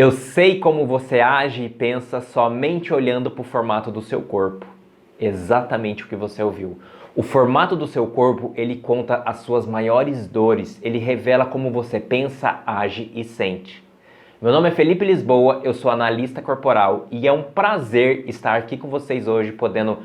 Eu sei como você age e pensa somente olhando para o formato do seu corpo. Exatamente o que você ouviu. O formato do seu corpo, ele conta as suas maiores dores, ele revela como você pensa, age e sente. Meu nome é Felipe Lisboa, eu sou analista corporal e é um prazer estar aqui com vocês hoje, podendo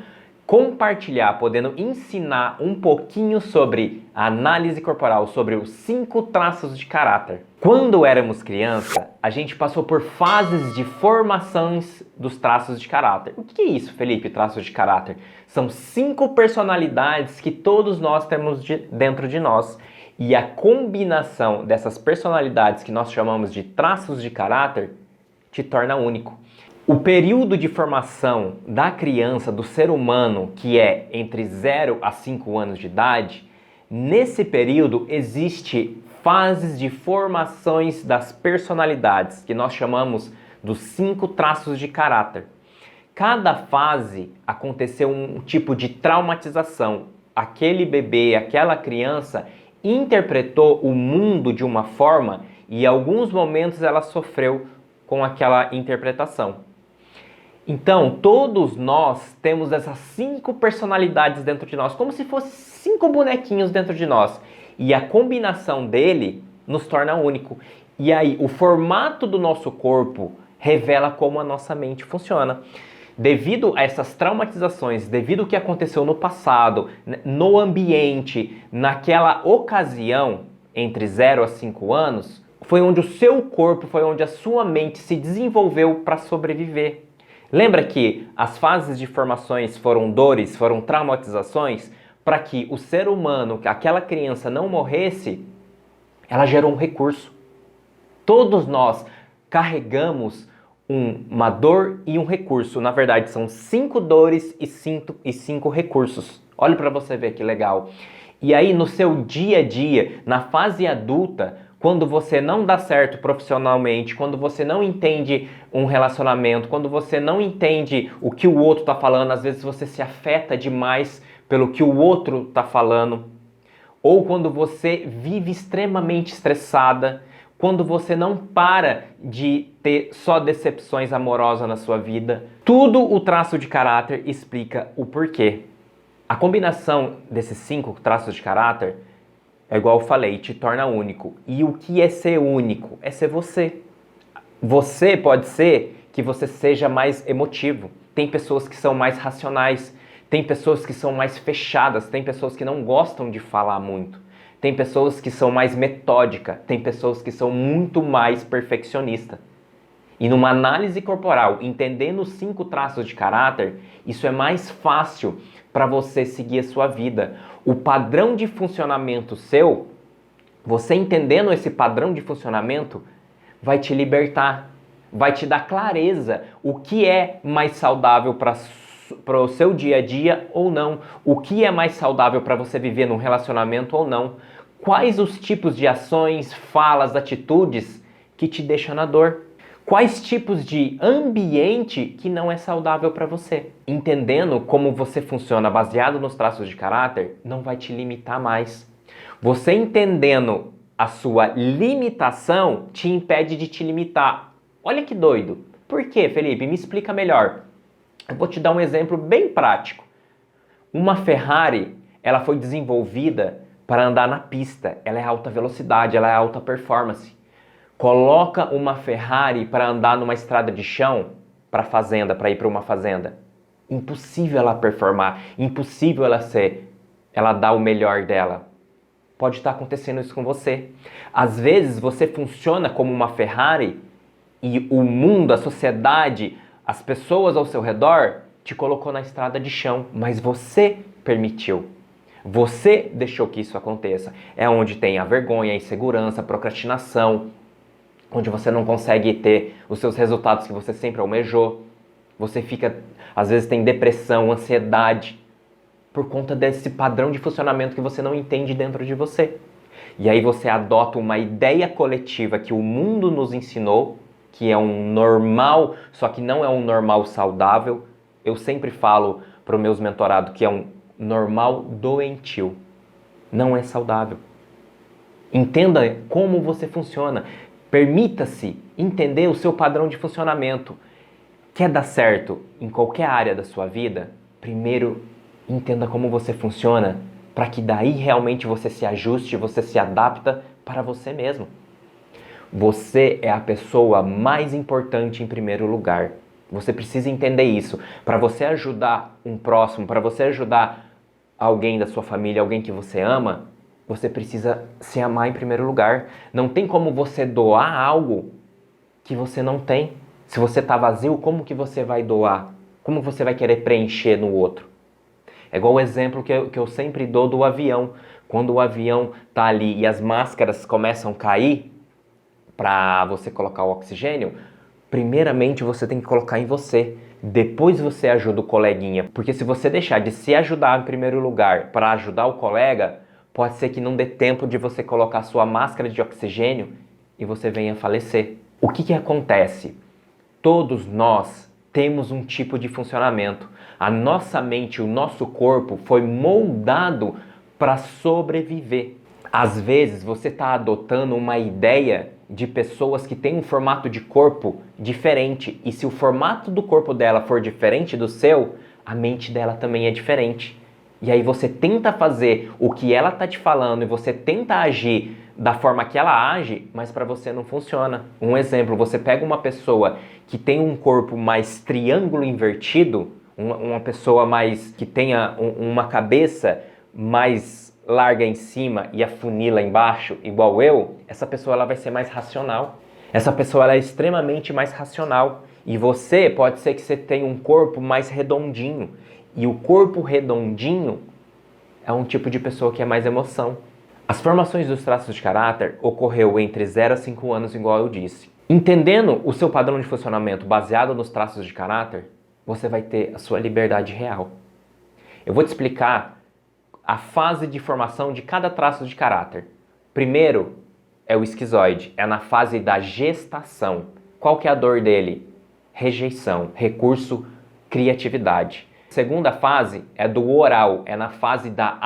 compartilhar, podendo ensinar um pouquinho sobre a análise corporal, sobre os 5 traços de caráter. Quando éramos criança, a gente passou por fases de formações dos traços de caráter. O que é isso, Felipe, traços de caráter? São 5 personalidades que todos nós temos dentro de nós. E a combinação dessas personalidades que nós chamamos de traços de caráter te torna único. O período de formação da criança, do ser humano, que é entre 0 a 5 anos de idade, nesse período existe fases de formações das personalidades, que nós chamamos dos 5 traços de caráter. Cada fase aconteceu um tipo de traumatização. Aquele bebê, aquela criança interpretou o mundo de uma forma e em alguns momentos ela sofreu com aquela interpretação. Então, todos nós temos essas 5 personalidades dentro de nós, como se fossem 5 bonequinhos dentro de nós. E a combinação dele nos torna único. E aí, o formato do nosso corpo revela como a nossa mente funciona. Devido a essas traumatizações, devido ao que aconteceu no passado, no ambiente, naquela ocasião, entre 0 a 5 anos, foi onde o seu corpo, foi onde a sua mente se desenvolveu para sobreviver. Lembra que as fases de formações foram dores, foram traumatizações? Para que o ser humano, aquela criança não morresse, ela gerou um recurso. Todos nós carregamos uma dor e um recurso. Na verdade, são 5 dores e 5 recursos. Olha para você ver que legal. E aí, no seu dia a dia, na fase adulta, quando você não dá certo profissionalmente, quando você não entende um relacionamento, quando você não entende o que o outro está falando, às vezes você se afeta demais pelo que o outro está falando, ou quando você vive extremamente estressada, quando você não para de ter só decepções amorosas na sua vida, tudo o traço de caráter explica o porquê. A combinação desses 5 traços de caráter é igual eu falei, te torna único. E o que é ser único? É ser você. Você pode ser que você seja mais emotivo. Tem pessoas que são mais racionais. Tem pessoas que são mais fechadas. Tem pessoas que não gostam de falar muito. Tem pessoas que são mais metódicas. Tem pessoas que são muito mais perfeccionistas. E numa análise corporal, entendendo os 5 traços de caráter, isso é mais fácil para você seguir a sua vida. O padrão de funcionamento seu, você entendendo esse padrão de funcionamento, vai te libertar, vai te dar clareza o que é mais saudável para o seu dia a dia ou não, o que é mais saudável para você viver num relacionamento ou não, quais os tipos de ações, falas, atitudes que te deixam na dor. Quais tipos de ambiente que não é saudável para você? Entendendo como você funciona baseado nos traços de caráter, não vai te limitar mais. Você entendendo a sua limitação te impede de te limitar. Olha que doido. Por quê, Felipe? Me explica melhor. Eu vou te dar um exemplo bem prático. Uma Ferrari, ela foi desenvolvida para andar na pista. Ela é alta velocidade, ela é alta performance. Coloca uma Ferrari para andar numa estrada de chão para ir para uma fazenda. Impossível ela performar, impossível ela dar o melhor dela. Pode estar acontecendo isso com você. Às vezes você funciona como uma Ferrari e o mundo, a sociedade, as pessoas ao seu redor te colocou na estrada de chão, mas você permitiu. Você deixou que isso aconteça. É onde tem a vergonha, a insegurança, a procrastinação, onde você não consegue ter os seus resultados que você sempre almejou. Você fica, às vezes tem depressão, ansiedade, por conta desse padrão de funcionamento que você não entende dentro de você. E aí você adota uma ideia coletiva que o mundo nos ensinou, que é um normal, só que não é um normal saudável. Eu sempre falo para os meus mentorados que é um normal doentio. Não é saudável. Entenda como você funciona. Permita-se entender o seu padrão de funcionamento. Quer dar certo em qualquer área da sua vida? Primeiro, entenda como você funciona, para que daí realmente você se ajuste, você se adapta para você mesmo. Você é a pessoa mais importante em primeiro lugar. Você precisa entender isso. Para você ajudar um próximo, para você ajudar alguém da sua família, alguém que você ama, você precisa se amar em primeiro lugar. Não tem como você doar algo que você não tem. Se você está vazio, como que você vai doar? Como você vai querer preencher no outro? É igual o exemplo que eu sempre dou do avião. Quando o avião está ali e as máscaras começam a cair para você colocar o oxigênio, primeiramente você tem que colocar em você. Depois você ajuda o coleguinha. Porque se você deixar de se ajudar em primeiro lugar para ajudar o colega, pode ser que não dê tempo de você colocar sua máscara de oxigênio e você venha a falecer. O que acontece? Todos nós temos um tipo de funcionamento. A nossa mente, o nosso corpo foi moldado para sobreviver. Às vezes você está adotando uma ideia de pessoas que têm um formato de corpo diferente. E se o formato do corpo dela for diferente do seu, a mente dela também é diferente. E aí você tenta fazer o que ela está te falando e você tenta agir da forma que ela age, mas para você não funciona. Um exemplo, você pega uma pessoa que tem um corpo mais triângulo invertido, uma pessoa mais que tenha uma cabeça mais larga em cima e afunila embaixo, igual eu, essa pessoa ela vai ser mais racional. Essa pessoa ela é extremamente mais racional. E você pode ser que você tenha um corpo mais redondinho. E o corpo redondinho é um tipo de pessoa que é mais emoção. As formações dos traços de caráter ocorreu entre 0 a 5 anos, igual eu disse. Entendendo o seu padrão de funcionamento baseado nos traços de caráter, você vai ter a sua liberdade real. Eu vou te explicar a fase de formação de cada traço de caráter. Primeiro é o esquizoide, é na fase da gestação. Qual que é a dor dele? Rejeição, recurso, criatividade. Segunda fase é do oral, é na fase da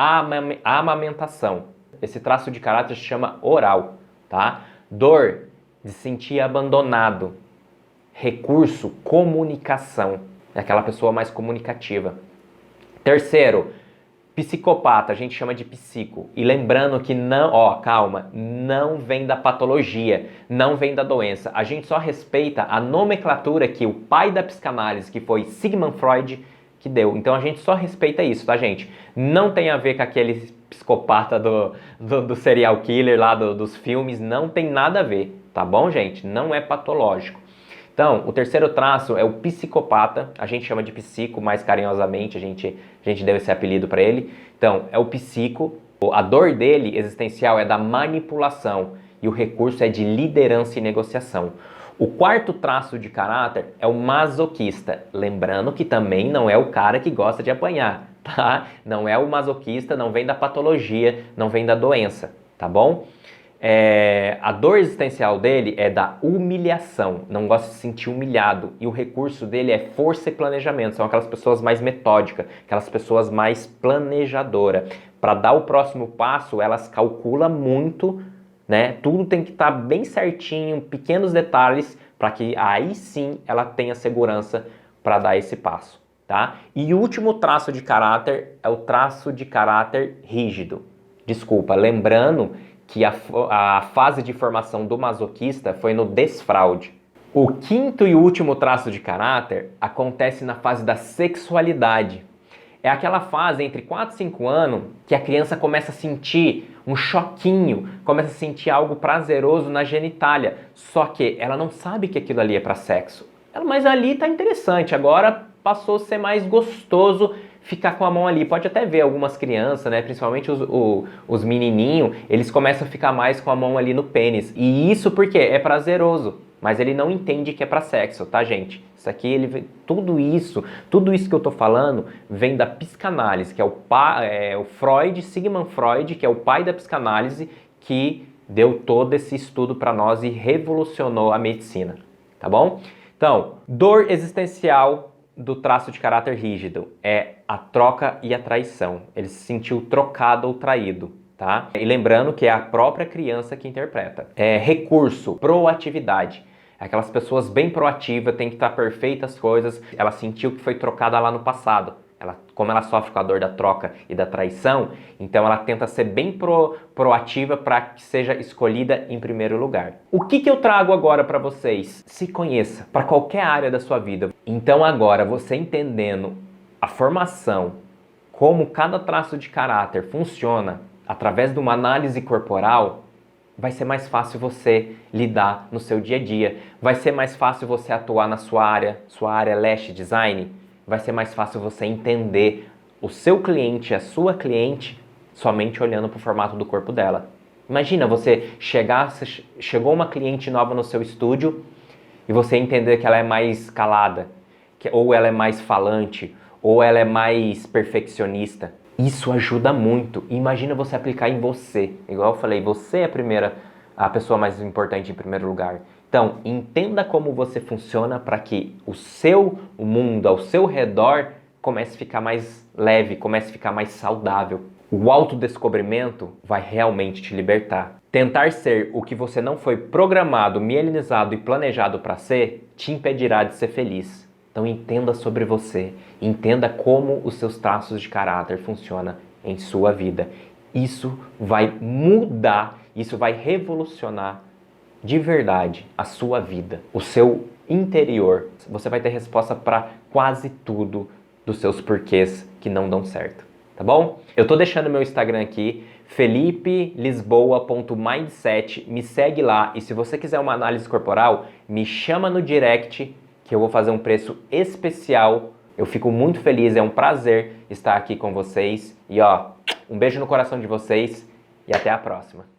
amamentação. Esse traço de caráter se chama oral, tá? Dor de sentir abandonado. Recurso, comunicação. É aquela pessoa mais comunicativa. Terceiro, psicopata, a gente chama de psico. E lembrando que não, calma, não vem da patologia, não vem da doença. A gente só respeita a nomenclatura que o pai da psicanálise, que foi Sigmund Freud, que deu. Então a gente só respeita isso, tá, gente? Não tem a ver com aquele psicopata do serial killer lá dos filmes, não tem nada a ver, tá bom, gente? Não é patológico. Então, o terceiro traço é o psicopata, a gente chama de psico mais carinhosamente, a gente deu esse apelido para ele. Então, é o psico, a dor dele existencial é da manipulação e o recurso é de liderança e negociação. O quarto traço de caráter é o masoquista, lembrando que também não é o cara que gosta de apanhar, tá? Não é o masoquista, não vem da patologia, não vem da doença, tá bom? A dor existencial dele é da humilhação, não gosta de se sentir humilhado, e o recurso dele é força e planejamento, são aquelas pessoas mais metódicas, aquelas pessoas mais planejadoras. Para dar o próximo passo, elas calculam muito, né? Tudo tem que estar bem certinho, pequenos detalhes, para que aí sim ela tenha segurança para dar esse passo, tá? E o último traço de caráter é o traço de caráter rígido. Desculpa, lembrando que a fase de formação do masoquista foi no desfraude. O quinto e último traço de caráter acontece na fase da sexualidade. É aquela fase entre 4 e 5 anos que a criança começa a sentir um choquinho, começa a sentir algo prazeroso na genitália, só que ela não sabe que aquilo ali é para sexo. Mas ali tá interessante, agora passou a ser mais gostoso ficar com a mão ali. Pode até ver algumas crianças, né, principalmente os menininhos, eles começam a ficar mais com a mão ali no pênis. E isso porque é prazeroso, mas ele não entende que é para sexo, tá, gente? Isso aqui, tudo isso que eu tô falando vem da psicanálise, que é o Freud, Sigmund Freud, que é o pai da psicanálise, que deu todo esse estudo para nós e revolucionou a medicina, tá bom? Então, dor existencial do traço de caráter rígido é a troca e a traição. Ele se sentiu trocado ou traído. tá? E lembrando que é a própria criança que interpreta. Recurso, proatividade. Aquelas pessoas bem proativas, tem que estar perfeitas as coisas. Ela sentiu que foi trocada lá no passado. Como ela sofre com a dor da troca e da traição, então ela tenta ser bem proativa para que seja escolhida em primeiro lugar. O que eu trago agora para vocês? Se conheça para qualquer área da sua vida. Então agora, você entendendo a formação, como cada traço de caráter funciona através de uma análise corporal, vai ser mais fácil você lidar no seu dia a dia. Vai ser mais fácil você atuar na sua área lash design. Vai ser mais fácil você entender o seu cliente, a sua cliente, somente olhando para o formato do corpo dela. Imagina você chegou uma cliente nova no seu estúdio e você entender que ela é mais calada, ou ela é mais falante, ou ela é mais perfeccionista. Isso ajuda muito. Imagina você aplicar em você. Igual eu falei, você é a pessoa mais importante em primeiro lugar. Então, entenda como você funciona para que o mundo ao seu redor comece a ficar mais leve, comece a ficar mais saudável. O autodescobrimento vai realmente te libertar. Tentar ser o que você não foi programado, mielinizado e planejado para ser, te impedirá de ser feliz. Então entenda sobre você, entenda como os seus traços de caráter funcionam em sua vida. Isso vai mudar, isso vai revolucionar de verdade a sua vida, o seu interior. Você vai ter resposta para quase tudo dos seus porquês que não dão certo, tá bom? Eu tô deixando meu Instagram aqui, felipelisboa.mindset, me segue lá e se você quiser uma análise corporal, me chama no direct que eu vou fazer um preço especial. Eu fico muito feliz, é um prazer estar aqui com vocês e um beijo no coração de vocês e até a próxima.